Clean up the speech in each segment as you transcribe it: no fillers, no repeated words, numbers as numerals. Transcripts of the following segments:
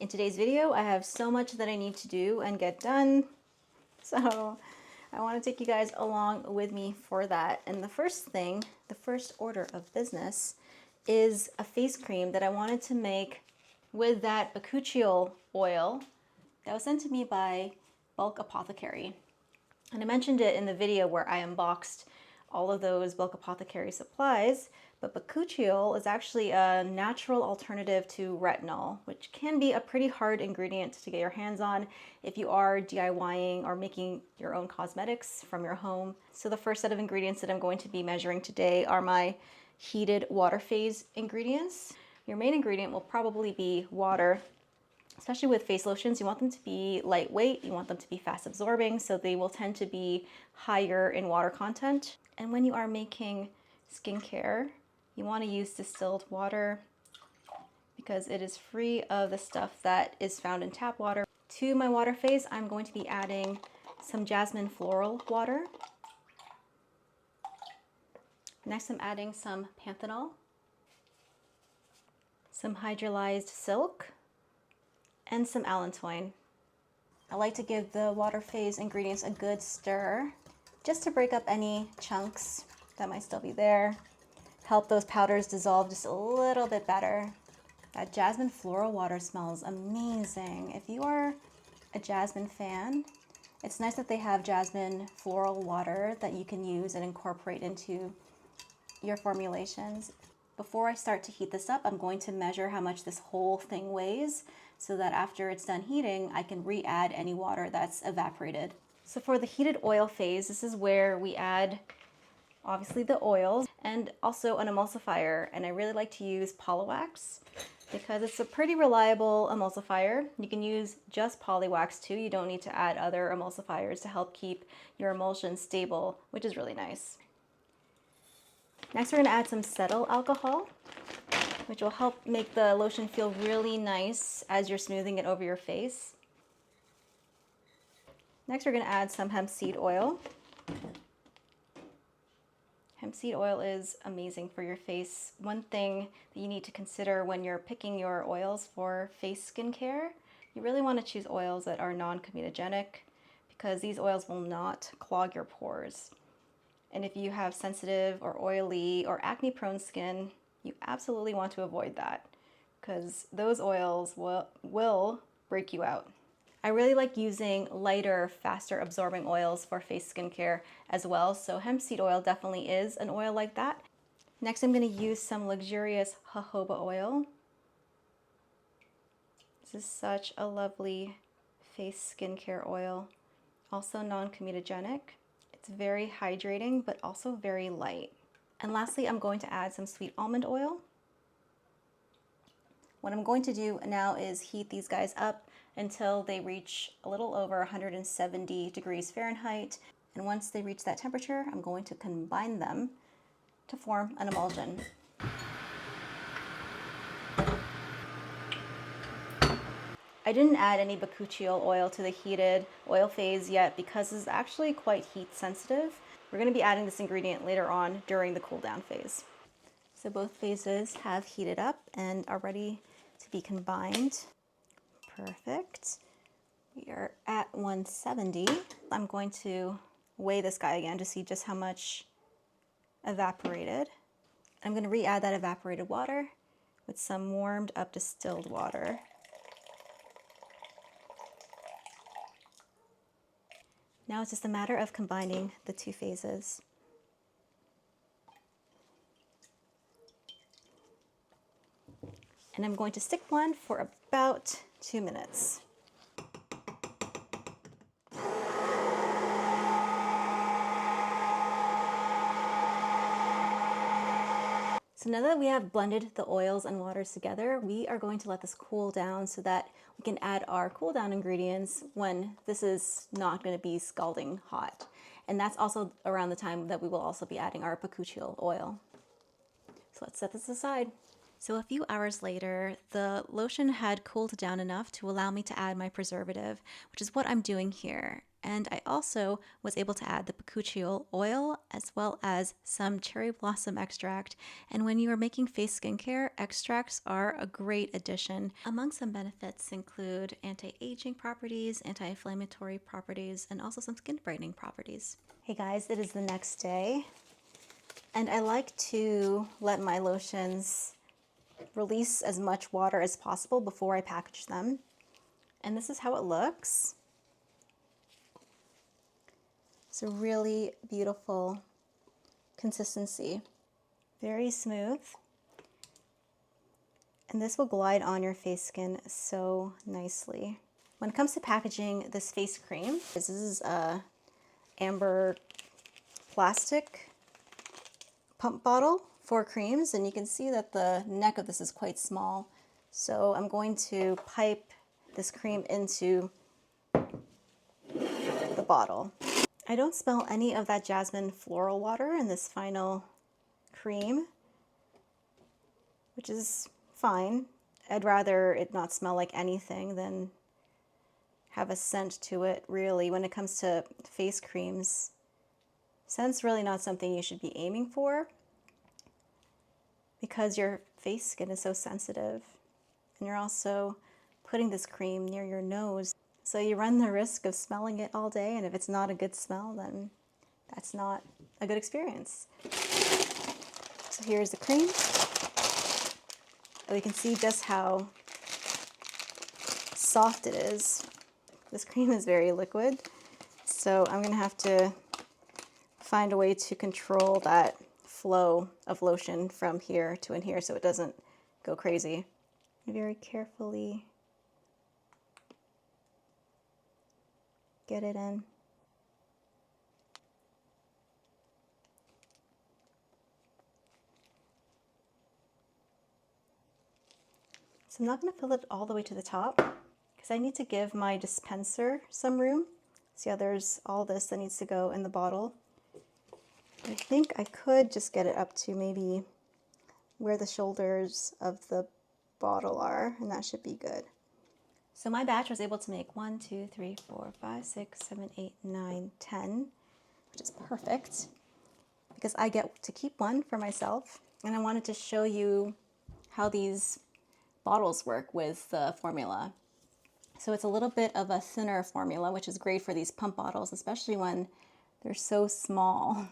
In today's video, I have so much that I need to do and get done. So I want to take you guys along with me for that. And the first thing, the first order of business is a face cream that I wanted to make with that Bakuchiol oil that was sent to me by Bulk Apothecary. And I mentioned it in the video where I unboxed all of those Bulk Apothecary supplies, but Bakuchiol is actually a natural alternative to retinol, which can be a pretty hard ingredient to get your hands on if you are DIYing or making your own cosmetics from your home. So the first set of ingredients that I'm going to be measuring today are my heated water phase ingredients. Your main ingredient will probably be water. Especially with face lotions, you want them to be lightweight, you want them to be fast absorbing, so they will tend to be higher in water content. And when you are making skincare, you want to use distilled water because it is free of the stuff that is found in tap water. To my water phase, I'm going to be adding some jasmine floral water. Next, I'm adding some panthenol, some hydrolyzed silk, and some allantoin. I like to give the water phase ingredients a good stir just to break up any chunks that might still be there. Help those powders dissolve just a little bit better. That jasmine floral water smells amazing. If you are a jasmine fan, it's nice that they have jasmine floral water that you can use and incorporate into your formulations. Before I start to heat this up, I'm going to measure how much this whole thing weighs so that after it's done heating, I can re-add any water that's evaporated. So for the heated oil phase, this is where we add obviously the oils and also an emulsifier. And I really like to use Polywax because it's a pretty reliable emulsifier. You can use just Polywax too. You don't need to add other emulsifiers to help keep your emulsion stable, which is really nice. Next, we're going to add some cetyl alcohol, which will help make the lotion feel really nice as you're smoothing it over your face. Next, we're going to add some hemp seed oil. Hemp seed oil is amazing for your face. One thing that you need to consider when you're picking your oils for face skincare, you really want to choose oils that are non-comedogenic because these oils will not clog your pores. And if you have sensitive or oily or acne-prone skin, you absolutely want to avoid that because those oils will break you out. I really like using lighter, faster absorbing oils for face skincare as well, so hemp seed oil definitely is an oil like that. Next, I'm going to use some luxurious jojoba oil. This is such a lovely face skincare oil, also non-comedogenic. It's very hydrating, but also very light. And lastly, I'm going to add some sweet almond oil. What I'm going to do now is heat these guys up until they reach a little over 170 degrees Fahrenheit. And once they reach that temperature, I'm going to combine them to form an emulsion. I didn't add any Bakuchiol oil to the heated oil phase yet because this is actually quite heat sensitive. We're going to be adding this ingredient later on during the cool down phase. So both phases have heated up and are ready to be combined. Perfect. We are at 170. I'm going to weigh this guy again to see just how much evaporated. I'm going to re-add that evaporated water with some warmed up distilled water. Now it's just a matter of combining the two phases. And I'm going to stick one for about 2 minutes. So now that we have blended the oils and waters together, we are going to let this cool down so that we can add our cool down ingredients when this is not going to be scalding hot. And that's also around the time that we will also be adding our Bakuchiol oil. So let's set this aside. So a few hours later, the lotion had cooled down enough to allow me to add my preservative, which is what I'm doing here. And I also was able to add the Bakuchiol oil as well as some cherry blossom extract. And when you are making face skincare, extracts are a great addition. Among some benefits include anti-aging properties, anti-inflammatory properties, and also some skin brightening properties. Hey guys, it is the next day. And I like to let my lotions release as much water as possible before I package them. And this is how it looks. It's a really beautiful consistency. Very smooth. And this will glide on your face skin so nicely. When it comes to packaging this face cream, this is a amber plastic pump bottle for creams, and you can see that the neck of this is quite small. So I'm going to pipe this cream into the bottle. I don't smell any of that jasmine floral water in this final cream, which is fine. I'd rather it not smell like anything than have a scent to it, really. When it comes to face creams, scent's really not something you should be aiming for because your face skin is so sensitive, and you're also putting this cream near your nose. So you run the risk of smelling it all day, and if it's not a good smell, then that's not a good experience. So here's the cream. And we can see just how soft it is. This cream is very liquid, so I'm gonna have to find a way to control that flow of lotion from here to in here so it doesn't go crazy. Very carefully get it in. So I'm not going to fill it all the way to the top because I need to give my dispenser some room. See how there's all this that needs to go in the bottle. I think I could just get it up to maybe where the shoulders of the bottle are, and that should be good. So my batch was able to make 1, 2, 3, 4, 5, 6, 7, 8, 9, 10, which is perfect because I get to keep one for myself. And I wanted to show you how these bottles work with the formula. So it's a little bit of a thinner formula, which is great for these pump bottles, especially when they're so small.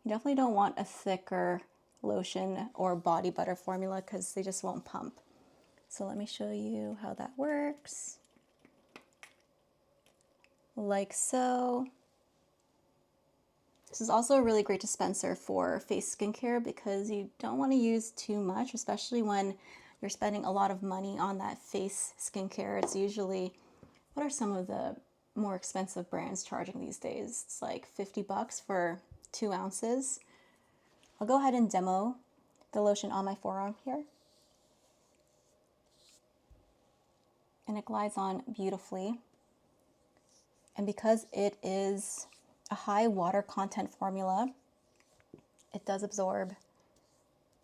You definitely don't want a thicker lotion or body butter formula because they just won't pump. So let me show you how that works. Like so. This is also a really great dispenser for face skincare because you don't want to use too much, especially when you're spending a lot of money on that face skincare. It's usually, what are some of the more expensive brands charging these days? It's like 50 bucks for 2 ounces. I'll go ahead and demo the lotion on my forearm here. And it glides on beautifully. And because it is a high water content formula, it does absorb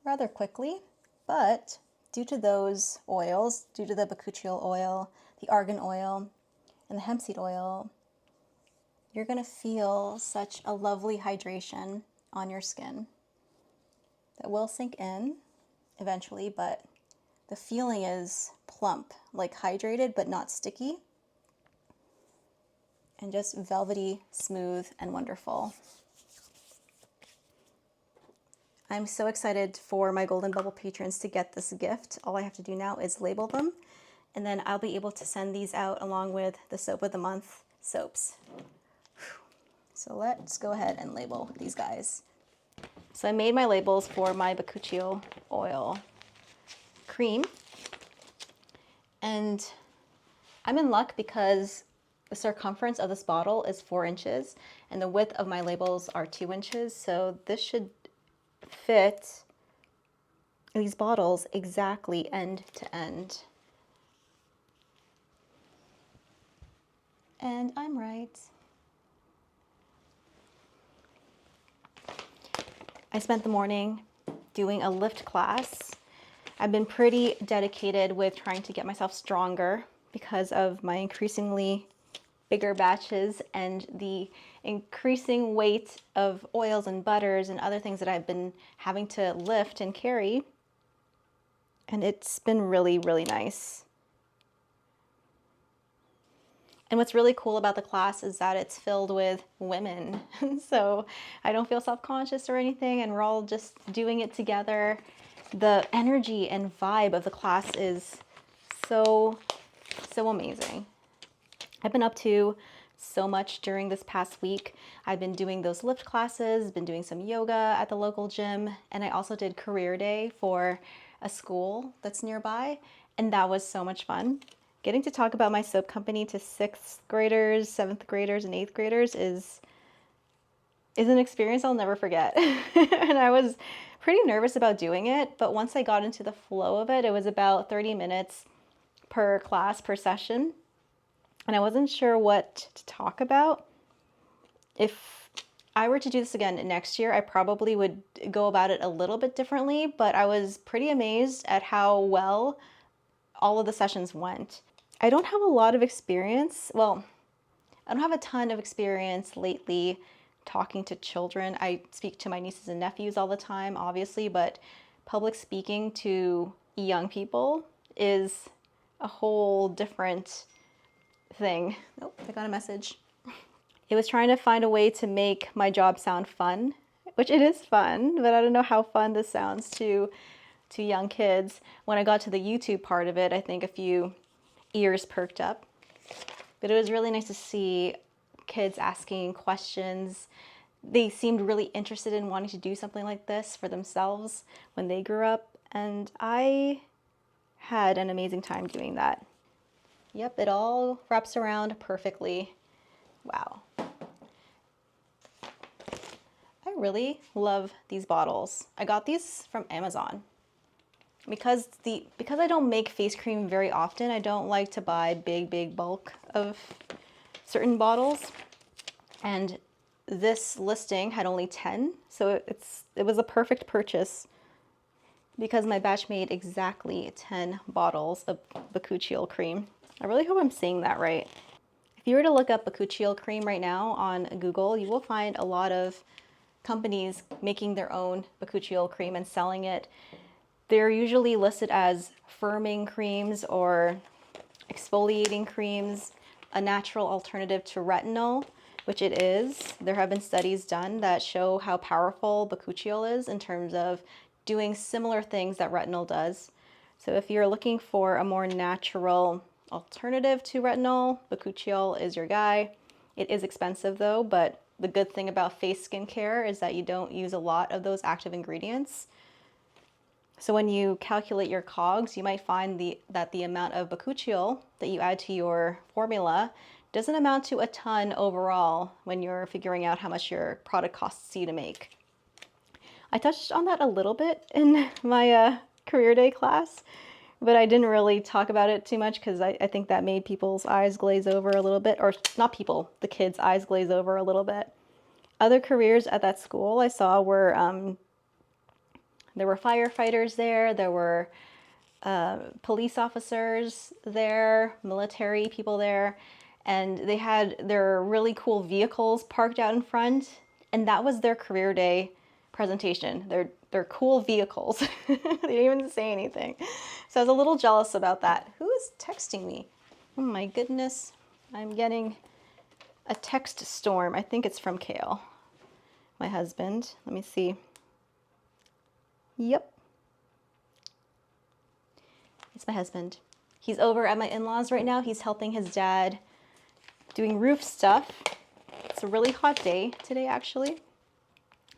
rather quickly, but due to those oils, due to the Bakuchiol oil, the argan oil, and the hemp seed oil, you're gonna feel such a lovely hydration on your skin that will sink in eventually, but the feeling is plump, like hydrated but not sticky, and just velvety, smooth, and wonderful. I'm so excited for my Golden Bubble patrons to get this gift. All I have to do now is label them, and then I'll be able to send these out along with the Soap of the Month soaps. So let's go ahead and label these guys. So I made my labels for my Bakuchiol oil cream, and I'm in luck because the circumference of this bottle is 4 inches and the width of my labels are 2 inches, so this should fit these bottles exactly end to end. And I'm right. I spent the morning doing a lift class. I've been pretty dedicated with trying to get myself stronger because of my increasingly bigger batches and the increasing weight of oils and butters and other things that I've been having to lift and carry. And it's been really, really nice. And what's really cool about the class is that it's filled with women. So I don't feel self-conscious or anything, and we're all just doing it together. The energy and vibe of the class is so amazing. I've been up to so much during this past week. I've been doing those lift classes, been doing some yoga at the local gym, and I also did career day for a school that's nearby, and that was so much fun. Getting to talk about my soap company to 6th graders, 7th graders, and 8th graders is an experience I'll never forget. And I was pretty nervous about doing it, but once I got into the flow of it, it was about 30 minutes per class, per session. And I wasn't sure what to talk about. If I were to do this again next year, I probably would go about it a little bit differently, but I was pretty amazed at how well all of the sessions went. I don't have a lot of experience. Well, I don't have a ton of experience lately talking to children. I speak to my nieces and nephews all the time, obviously, but public speaking to young people is a whole different thing. Oh, I got a message. It was trying to find a way to make my job sound fun, which it is fun, but I don't know how fun this sounds to young kids. When I got to the YouTube part of it, I think a few ears perked up. But it was really nice to see kids asking questions. They seemed really interested in wanting to do something like this for themselves when they grew up, and I had an amazing time doing that. Yep, it all wraps around perfectly. Wow. I really love these bottles. I got these from Amazon. Because I don't make face cream very often, I don't like to buy big bulk of certain bottles. And this listing had only 10, so it was a perfect purchase because my batch made exactly 10 bottles of Bakuchiol cream. I really hope I'm saying that right. If you were to look up Bakuchiol cream right now on Google, you will find a lot of companies making their own Bakuchiol cream and selling it. They're usually listed as firming creams or exfoliating creams, a natural alternative to retinol, which it is. There have been studies done that show how powerful Bakuchiol is in terms of doing similar things that retinol does. So if you're looking for a more natural alternative to retinol, Bakuchiol is your guy. It is expensive though, but the good thing about face skincare is that you don't use a lot of those active ingredients. So when you calculate your COGS, you might find that the amount of Bakuchiol that you add to your formula doesn't amount to a ton overall when you're figuring out how much your product costs you to make. I touched on that a little bit in my career day class, but I didn't really talk about it too much because I think that made people's eyes glaze over a little bit, or not people, the kids' eyes glaze over a little bit. Other careers at that school I saw were there were firefighters there were police officers there, military people there, and they had their really cool vehicles parked out in front, and that was their career day presentation. They're cool vehicles. They didn't even say anything. So I was a little jealous about that. Who is texting me? Oh my goodness. I'm getting a text storm. I think it's from Kale, my husband. Let me see. Yep. It's my husband. He's over at my in-laws right now. He's helping his dad doing roof stuff. It's a really hot day today, actually.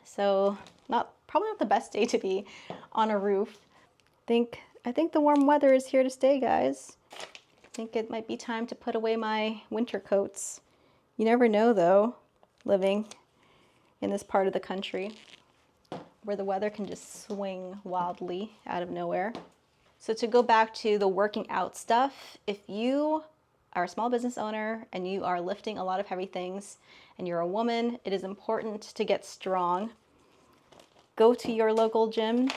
So probably not the best day to be on a roof. I think the warm weather is here to stay, guys. I think it might be time to put away my winter coats. You never know though, living in this part of the country where the weather can just swing wildly out of nowhere. So to go back to the working out stuff, if you are a small business owner and you are lifting a lot of heavy things and you're a woman, it is important to get strong. Go to your local gym,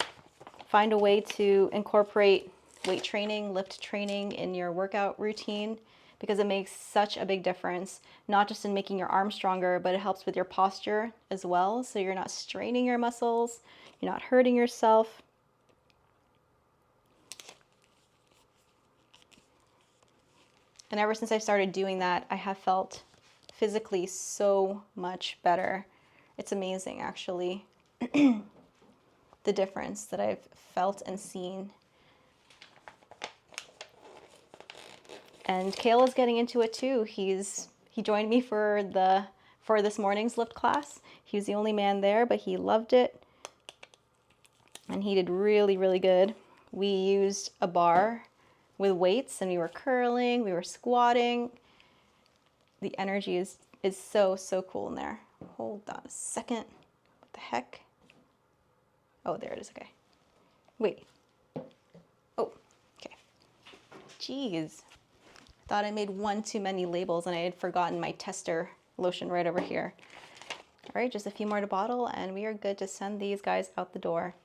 find a way to incorporate weight training, lift training in your workout routine, because it makes such a big difference, not just in making your arms stronger, but it helps with your posture as well. So you're not straining your muscles, you're not hurting yourself. And ever since I started doing that, I have felt physically so much better. It's amazing, actually, the difference that I've felt and seen. And Kale is getting into it too. He joined me for this morning's lift class. He was the only man there, but he loved it. And he did really, really good. We used a bar with weights and we were curling, we were squatting. The energy is so, so cool in there. Hold on a second. What the heck? Oh, there it is. Okay. Wait. Oh, okay. Jeez. Thought I made one too many labels and I had forgotten my tester lotion right over here. All right, just a few more to bottle and we are good to send these guys out the door.